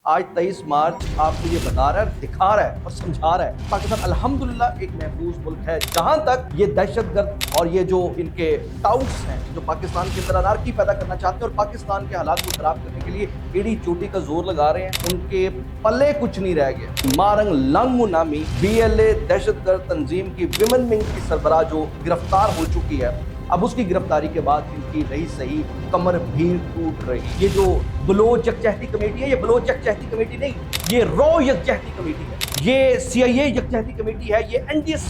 آج 23 مارچ آپ کو یہ بتا رہا ہے، دکھا رہا ہے اور سمجھا رہا ہے پاکستان الحمدللہ ایک محفوظ ملک ہے، جہاں تک یہ دہشت گرد اور یہ جو ان کے ٹاؤٹس ہیں جو پاکستان کے اندر انارکی پیدا کرنا چاہتے ہیں اور پاکستان کے حالات کو خراب کرنے کے لیے ایڑی چوٹی کا زور لگا رہے ہیں، ان کے پلے کچھ نہیں رہ گئے۔ مارنگ لنگمو نامی BLA دہشت گرد تنظیم کی ویمن ونگ کی سربراہ جو گرفتار ہو چکی ہے، اب اس کی گرفتاری کے بعد ان کی رہی صحیح کمر بھی ٹوٹ رہی۔ یہ جو بلوچ یکجہتی کمیٹی ہے، یہ بلوچ یکجہتی کمیٹی نہیں، یہ رو یکجہتی کمیٹی ہے، یہ CIA یکجہتی کمیٹی ہے، یہ NDS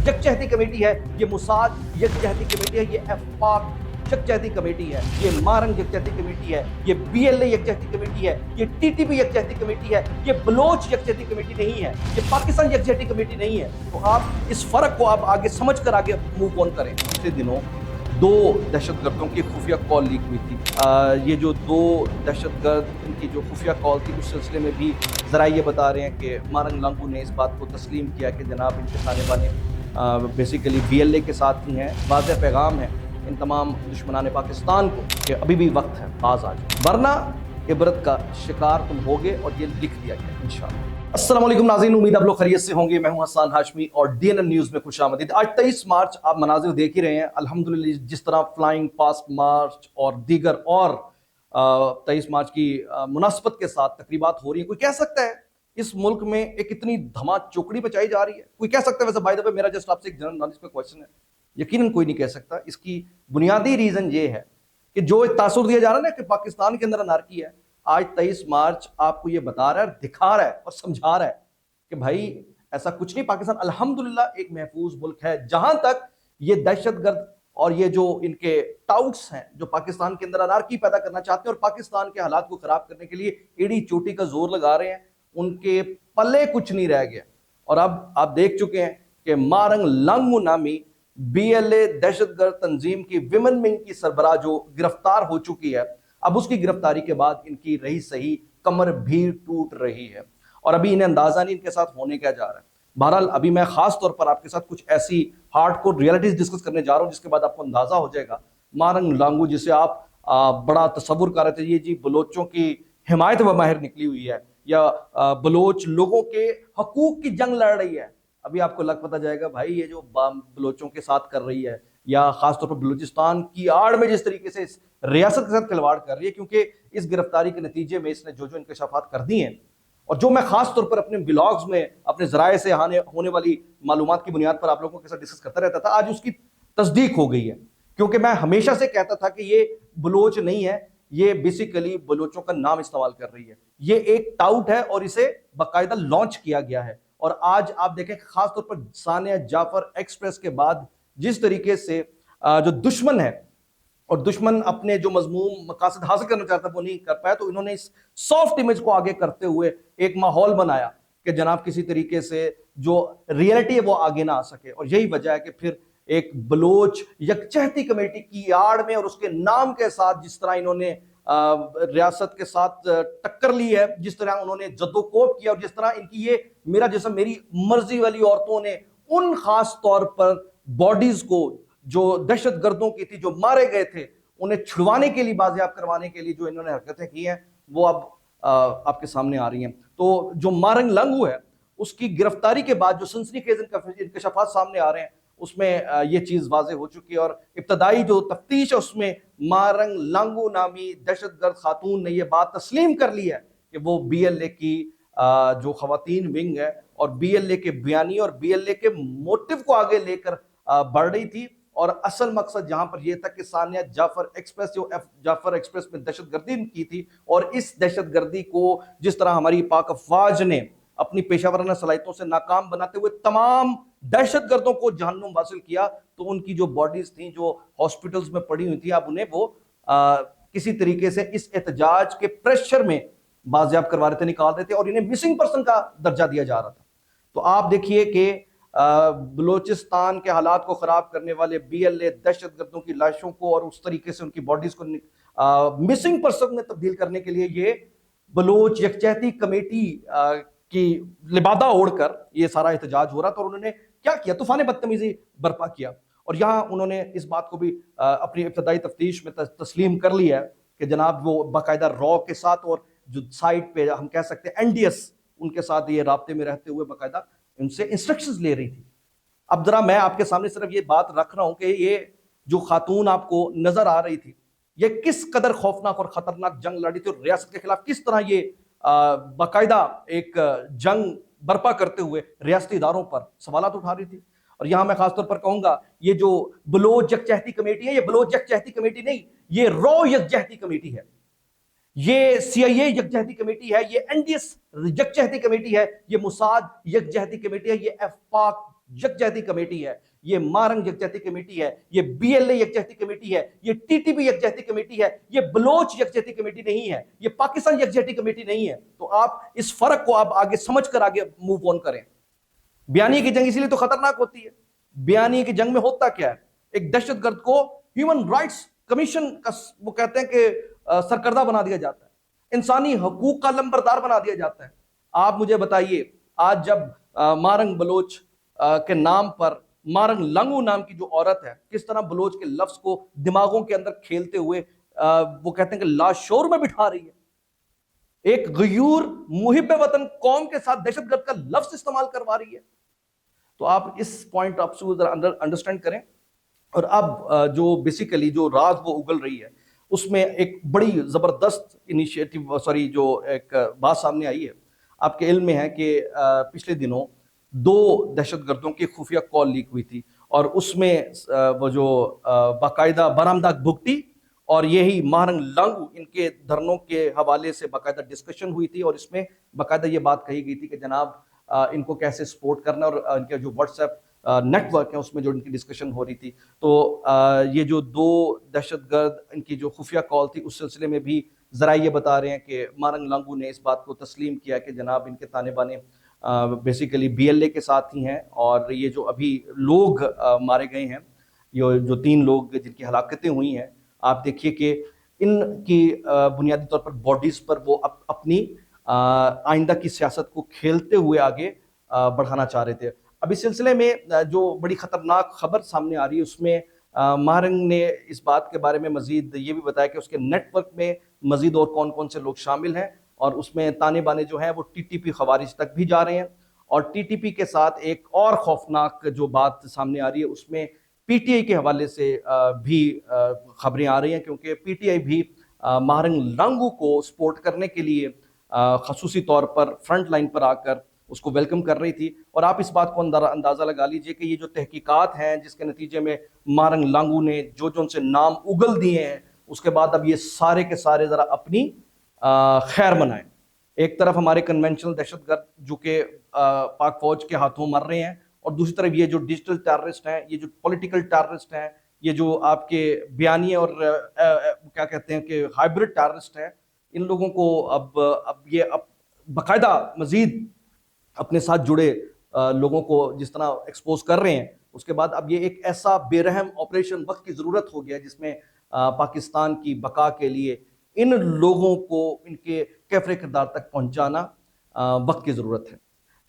یکجہتی کمیٹی ہے، یہ موساد یکجہتی کمیٹی ہے، یہ FPAC یکجہتی کمیٹی ہے، یہ مارنگ یکجہتی کمیٹی ہے، یہ BLA یکجہتی کمیٹی ہے، یہ TTP یکجہتی کمیٹی ہے، یہ بلوچ یکجہتی کمیٹی نہیں ہے، یہ پاکستان یکجہتی کمیٹی نہیں ہے۔ تو آپ اس فرق کو آپ آگے سمجھ کر آگے موو آن کریں۔ پچھلے دنوں 2 دہشت گردوں کی خفیہ کال لیک ہوئی تھی۔ یہ جو 2 دہشت گرد ان کی جو خفیہ کال تھی، اس سلسلے میں بھی ذرائع یہ بتا رہے ہیں کہ مارنگ لنگو نے اس بات کو تسلیم کیا کہ جناب ان کے تانے بانے بیسیکلی BLA کے ساتھ ہی ہیں۔ واضح پیغام ہے ان تمام دشمنان پاکستان کو کہ ابھی بھی وقت ہے، باز آ جائیں، ورنہ عبرت کا شکار تم ہوگے، اور یہ لکھ دیا گیا انشاءاللہ۔ السلام علیکم ناظرین، امید آپ لوگ خیریت سے ہوں گے۔ میں ہوں حسان ہاشمی اور DNN نیوز میں خوش آمدید۔ آج 23 مارچ آپ مناظر دیکھ ہی رہے ہیں، الحمدللہ جس طرح فلائنگ پاسٹ مارچ اور دیگر اور 23 مارچ کی مناسبت کے ساتھ تقریبات ہو رہی ہیں۔ کوئی کہہ سکتا ہے اس ملک میں ایک اتنی دھما چوکڑی بچائی جا رہی ہے؟ کوئی کہہ سکتا ہے؟ ویسے بائی دا وے میرا جسٹ آپ سے ایک جنرل نالج پہ کوشچن ہے، یقیناً کوئی نہیں کہہ سکتا۔ اس کی بنیادی ریزن یہ ہے کہ جو تاثر دیا جا رہا ہے نا کہ پاکستان کے اندر انارکی ہے، آج 23 مارچ آپ کو یہ بتا رہا ہے، دکھا رہا ہے اور سمجھا رہا ہے کہ بھائی ایسا کچھ نہیں، پاکستان الحمدللہ ایک محفوظ ملک ہے، جہاں تک یہ دہشت گرد اور یہ جو ان کے ٹاؤٹس ہیں جو پاکستان کے اندر انارکی پیدا کرنا چاہتے ہیں اور پاکستان کے حالات کو خراب کرنے کے لیے ایڑی چوٹی کا زور لگا رہے ہیں، ان کے پلے کچھ نہیں رہ گیا۔ اور اب آپ دیکھ چکے ہیں کہ مارنگ لنگمو نامی BLA دہشت گرد تنظیم کی ویمن ونگ کی سربراہ جو گرفتار ہو چکی ہے، اب اس کی گرفتاری کے بعد ان کی رہی صحیح کمر بھی ٹوٹ رہی ہے، اور ابھی انہیں اندازہ نہیں ان کے ساتھ ہونے کیا جا رہا ہے۔ بہرحال ابھی میں خاص طور پر آپ کے ساتھ کچھ ایسی ہارڈ کور ریئلٹیز ڈسکس کرنے جا رہا ہوں جس کے بعد آپ کو اندازہ ہو جائے گا۔ مارنگ لنگو جسے آپ بڑا تصور کر رہے تھے یہ جی بلوچوں کی حمایت و ماہر نکلی ہوئی ہے یا بلوچ لوگوں کے حقوق کی جنگ لڑ رہی ہے، ابھی آپ کو لگ پتہ جائے گا بھائی یہ جو بلوچوں کے ساتھ کر رہی ہے یا خاص طور پر بلوچستان کی آڑ میں جس طریقے سے اس ریاست کے ساتھ کھلواڑ کر رہی ہے، کیونکہ اس گرفتاری کے نتیجے میں اس نے جو انکشافات کر دی ہیں اور جو میں خاص طور پر اپنے بلاگز میں اپنے ذرائع سے ہونے والی معلومات کی بنیاد پر آپ لوگوں کے ساتھ ڈسکس کرتا رہتا تھا، آج اس کی تصدیق ہو گئی ہے۔ کیونکہ میں ہمیشہ سے کہتا تھا کہ یہ بلوچ نہیں ہے، یہ بیسیکلی بلوچوں کا نام استعمال کر رہی ہے، یہ ایک ٹاؤٹ ہے اور اسے باقاعدہ لانچ کیا گیا ہے۔ اور آج آپ دیکھیں خاص طور پر ثانیہ جعفر ایکسپریس کے بعد جس طریقے سے جو دشمن ہے اور دشمن اپنے جو مضموم مقاصد حاصل کرنا چاہتا وہ نہیں کر پایا، تو انہوں نے اس سافٹ امیج کو آگے کرتے ہوئے ایک ماحول بنایا کہ جناب کسی طریقے سے جو ریئلٹی ہے وہ آگے نہ آ سکے، اور یہی وجہ ہے کہ پھر ایک بلوچ یکجہتی کمیٹی کی آڑ میں اور اس کے نام کے ساتھ جس طرح انہوں نے ریاست کے ساتھ ٹکر لی ہے، جس طرح انہوں نے جد و کوب کیا، اور جس طرح ان کی یہ میرا جسم میری مرضی والی عورتوں نے ان خاص طور پر باڈیز کو جو دہشت گردوں کی تھی جو مارے گئے تھے انہیں چھڑوانے کے لیے بازیاب کروانے کے لیے جو انہوں نے حرکتیں کی ہیں وہ اب آپ کے سامنے آ رہی ہیں۔ تو جو مارنگ لنگو ہے اس کی گرفتاری کے بعد جو سنسنی خیز انکشافات سامنے آ رہے ہیں اس میں یہ چیز واضح ہو چکی ہے، اور ابتدائی جو تفتیش ہے اس میں مارنگ لنگو نامی دہشت گرد خاتون نے یہ بات تسلیم کر لی ہے کہ وہ BLA کی جو خواتین ونگ ہے اور BLA کے بیانی اور BLA کے موٹو کو آگے لے کر بڑھ رہی تھی، اور اصل مقصد جہاں پر یہ تھا کہ ثانیہ جعفر ایکسپریس جو جعفر ایکسپریس میں دہشت گردی کی تھی، اور اس دہشت گردی کو جس طرح ہماری پاک افواج نے اپنی پیشہ ورانہ صلاحیتوں سے ناکام بناتے ہوئے تمام دہشت گردوں کو جہنم واصل کیا، تو ان کی جو باڈیز تھیں جو ہاسپٹلز میں پڑی ہوئی تھی اب انہیں وہ کسی طریقے سے اس احتجاج کے پریشر میں بازیاب کروا رہے تھے، نکال رہے تھے، اور انہیں مسنگ پرسن کا درجہ دیا جا رہا تھا۔ تو آپ دیکھیے کہ بلوچستان کے حالات کو خراب کرنے والے BLA دہشت گردوں کی لاشوں کو اور اس طریقے سے ان کی باڈیز کو مسنگ پرسن میں تبدیل کرنے کے لیے یہ بلوچ یکجہتی کمیٹی کی لبادہ اوڑھ کر یہ سارا احتجاج ہو رہا تھا، اور انہوں نے کیا کیا؟ طوفان بدتمیزی برپا کیا، اور یہاں انہوں نے اس بات کو بھی اپنی ابتدائی تفتیش میں تسلیم کر لیا ہے کہ جناب وہ باقاعدہ رو کے ساتھ اور جو سائٹ پہ ہم کہہ سکتے ہیں NDS ان کے ساتھ یہ رابطے میں رہتے ہوئے باقاعدہ ان سے انسٹرکشنز لے رہی تھی. اب ذرا میں آپ کے سامنے صرف یہ بات رکھ رہا ہوں کہ یہ جو خاتون آپ کو نظر آ رہی تھی یہ کس قدر خوفناک اور خطرناک جنگ لڑی تھی اور ریاست کے خلاف کس طرح یہ باقاعدہ ایک جنگ برپا کرتے ہوئے ریاستی اداروں پر سوالات اٹھا رہی تھی. اور یہاں میں خاص طور پر کہوں گا یہ جو بلوچ یکجہتی کمیٹی ہے یہ بلوچ یکجہتی کمیٹی نہیں، یہ رو یکجہتی کمیٹی ہے، یہ CIA یکجہتی کمیٹی ہے، یہ NDS یکجہتی کمیٹی ہے، یہ موساد یکجہتی کمیٹی ہے، یہ FPAC یکجہتی کمیٹی ہے، یہ مارنگ یکجہتی کمیٹی ہے، یہ BLA یکجہتی کمیٹی ہے، یہ TTP یکجہتی کمیٹی ہے، یہ بلوچ یکجہتی کمیٹی نہیں ہے، یہ پاکستان یکجہتی کمیٹی نہیں ہے. تو آپ اس فرق کو آپ آگے سمجھ کر آگے موو آن کریں. بیانیے کی جنگ اسی لیے تو خطرناک ہوتی ہے. بیانیے کی جنگ میں ہوتا کیا ہے؟ ایک دہشت گرد کو ہیومن رائٹس کمیشن کا وہ کہتے ہیں کہ سرکردہ بنا دیا جاتا ہے، انسانی حقوق کا لمبردار بنا دیا جاتا ہے. آپ مجھے بتائیے آج جب مارنگ بلوچ کے نام پر مارنگ لنگو نام کی جو عورت ہے کس طرح بلوچ کے لفظ کو دماغوں کے اندر کھیلتے ہوئے وہ کہتے ہیں کہ لاشعور میں بٹھا رہی ہے، ایک غیور محب وطن قوم کے ساتھ دہشت گرد کا لفظ استعمال کروا رہی ہے. تو آپ اس پوائنٹ آپ سے انڈرسٹینڈ کریں. اور اب جو بیسیکلی جو راز وہ اگل رہی ہے اس میں ایک بڑی زبردست انیشیٹو جو ایک بات سامنے آئی ہے. آپ کے علم میں ہے کہ پچھلے دنوں 2 دہشت گردوں کی خفیہ کال لیک ہوئی تھی اور اس میں وہ جو باقاعدہ برامداغ بھگٹی اور یہی مہرنگ لنگو ان کے دھرنوں کے حوالے سے باقاعدہ ڈسکشن ہوئی تھی اور اس میں باقاعدہ یہ بات کہی گئی تھی کہ جناب ان کو کیسے سپورٹ کرنا اور ان کے جو واٹس ایپ نیٹ ورک ہے اس میں جو ان کی ڈسکشن ہو رہی تھی. تو یہ جو 2 دہشت گرد ان کی جو خفیہ کال تھی اس سلسلے میں بھی ذرائع یہ بتا رہے ہیں کہ مارنگ لنگو نے اس بات کو تسلیم کیا کہ جناب ان کے تانے بانے بیسیکلی BLA کے ساتھ ہی ہیں اور یہ جو ابھی لوگ مارے گئے ہیں یہ جو 3 لوگ جن کی ہلاکتیں ہوئی ہیں آپ دیکھیے کہ ان کی بنیادی طور پر باڈیز پر وہ اپنی آئندہ کی سیاست کو کھیلتے ہوئے آگے بڑھانا چاہ رہے تھے. اب اس سلسلے میں جو بڑی خطرناک خبر سامنے آ رہی ہے اس میں مارنگ نے اس بات کے بارے میں مزید یہ بھی بتایا کہ اس کے نیٹ ورک میں مزید اور کون کون سے لوگ شامل ہیں اور اس میں تانے بانے جو ہیں وہ TTP خوارج تک بھی جا رہے ہیں. اور TTP کے ساتھ ایک اور خوفناک جو بات سامنے آ رہی ہے اس میں PTI کے حوالے سے بھی خبریں آ رہی ہیں کیونکہ PTI بھی مارنگ لنگو کو سپورٹ کرنے کے لیے خصوصی طور پر فرنٹ لائن پر آ کر اس کو ویلکم کر رہی تھی. اور آپ اس بات کو اندازہ لگا لیجئے کہ یہ جو تحقیقات ہیں جس کے نتیجے میں مارنگ لنگو نے جو ان سے نام اگل دیے ہیں اس کے بعد اب یہ سارے کے سارے ذرا اپنی خیر منائیں. ایک طرف ہمارے کنونشنل دہشت گرد جو کہ پاک فوج کے ہاتھوں مر رہے ہیں اور دوسری طرف یہ جو ڈیجیٹل ٹیررسٹ ہیں یہ جو پولیٹیکل ٹیررسٹ ہیں یہ جو آپ کے بیانیے اور کیا کہتے ہیں کہ ہائبرڈ ٹیررسٹ ہیں ان لوگوں کو اب یہ باقاعدہ مزید اپنے ساتھ جڑے لوگوں کو جس طرح ایکسپوز کر رہے ہیں اس کے بعد اب یہ ایک ایسا بے رحم آپریشن وقت کی ضرورت ہو گیا جس میں پاکستان کی بقا کے لیے ان لوگوں کو ان کے کیفر کردار تک پہنچانا وقت کی ضرورت ہے.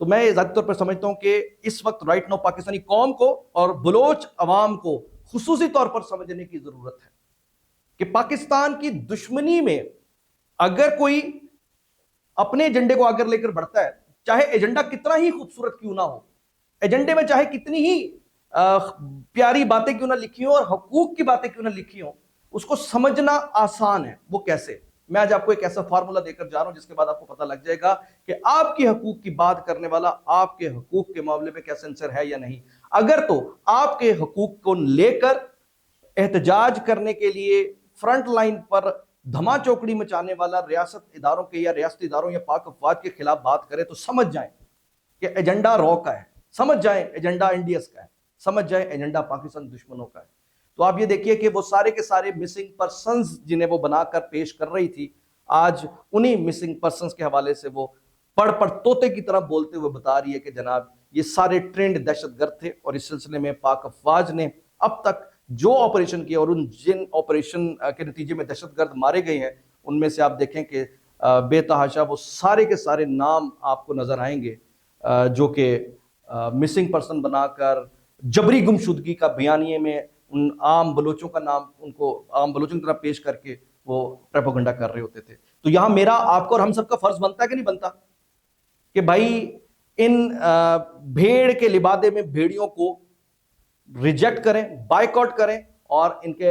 تو میں ذاتی طور پر سمجھتا ہوں کہ اس وقت رائٹ نو پاکستانی قوم کو اور بلوچ عوام کو خصوصی طور پر سمجھنے کی ضرورت ہے کہ پاکستان کی دشمنی میں اگر کوئی اپنے ایجنڈے کو آگر لے کر بڑھتا ہے چاہے ایجنڈا کتنا ہی خوبصورت کیوں نہ ہو، ایجنڈے میں چاہے کتنی ہی پیاری باتیں کیوں نہ لکھی ہوں اور حقوق کی باتیں کیوں نہ لکھی ہوں، اس کو سمجھنا آسان ہے. وہ کیسے؟ میں آج آپ کو ایک ایسا فارمولا دے کر جا رہا ہوں جس کے بعد آپ کو پتہ لگ جائے گا کہ آپ کے حقوق کی بات کرنے والا آپ کے حقوق کے معاملے میں کیا سنسر ہے یا نہیں. اگر تو آپ کے حقوق کو لے کر احتجاج کرنے کے لیے فرنٹ لائن پر دھما چوکڑی مچانے والا ریاست اداروں کے یا ریاستی اداروں یا پاک افواج کے خلاف بات کرے تو سمجھ جائیں کہ ایجنڈا رو کا ہے، سمجھ جائیں ایجنڈا NDS کا ہے، سمجھ جائیں ایجنڈا پاکستان دشمنوں کا ہے. تو آپ یہ دیکھیے کہ وہ سارے کے سارے مسنگ پرسنز جنہیں وہ بنا کر پیش کر رہی تھی آج انہی مسنگ پرسنز کے حوالے سے وہ پڑھ طوطے کی طرح بولتے ہوئے بتا رہی ہے کہ جناب یہ سارے ٹرینڈ دہشت گرد تھے اور اس سلسلے میں پاک افواج نے اب تک جو آپریشن کیا اور ان جن آپریشن کے نتیجے میں دہشت گرد مارے گئے ہیں ان میں سے آپ دیکھیں کہ بے تحاشا وہ سارے کے سارے نام آپ کو نظر آئیں گے جو کہ مسنگ پرسن بنا کر جبری گمشدگی کا بیانیے میں ان عام بلوچوں کا نام ان کو عام بلوچوں کی طرح پیش کر کے وہ پروپیگنڈا کر رہے ہوتے تھے. تو یہاں میرا آپ کو اور ہم سب کا فرض بنتا ہے کہ نہیں بنتا کہ بھائی ان بھیڑ کے لبادے میں بھیڑیوں کو ریجیکٹ کریں، بائیکاٹ کریں اور ان کے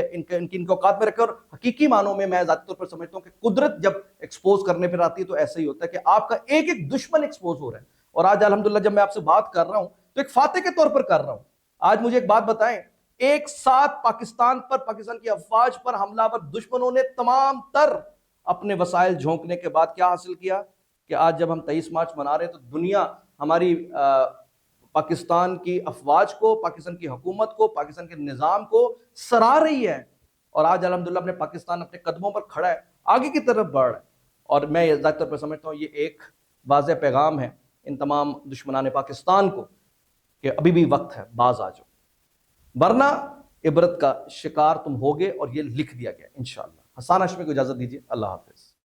اوقات میں رکھیں. اور حقیقی معنوں میں ذاتی طور پر سمجھتا ہوں کہ قدرت جب ایکسپوز کرنے پر آتی ہے تو ایسا ہی ہوتا ہے کہ آپ کا ایک ایک دشمن ایکسپوز ہو رہا ہے. اور آج الحمدللہ جب میں آپ سے بات کر رہا ہوں تو ایک فاتح کے طور پر کر رہا ہوں. آج مجھے ایک بات بتائیں، ایک ساتھ پاکستان کی افواج پر حملہ آور دشمنوں نے تمام تر اپنے وسائل جھونکنے کے بعد کیا حاصل کیا کہ آج جب ہم 23 مارچ منا رہے ہیں تو دنیا ہماری پاکستان کی افواج کو، پاکستان کی حکومت کو، پاکستان کے نظام کو سراہ رہی ہے. اور آج الحمدللہ اپنے پاکستان اپنے قدموں پر کھڑا ہے، آگے کی طرف بڑھ رہا ہے. اور میں ذاتی طور پر سمجھتا ہوں یہ ایک واضح پیغام ہے ان تمام دشمنان پاکستان کو کہ ابھی بھی وقت ہے، باز آ جاؤ، ورنہ عبرت کا شکار تم ہوگے. اور یہ لکھ دیا گیا انشاءاللہ. حسان ہاشمی کو اجازت دیجیے، اللہ حافظ.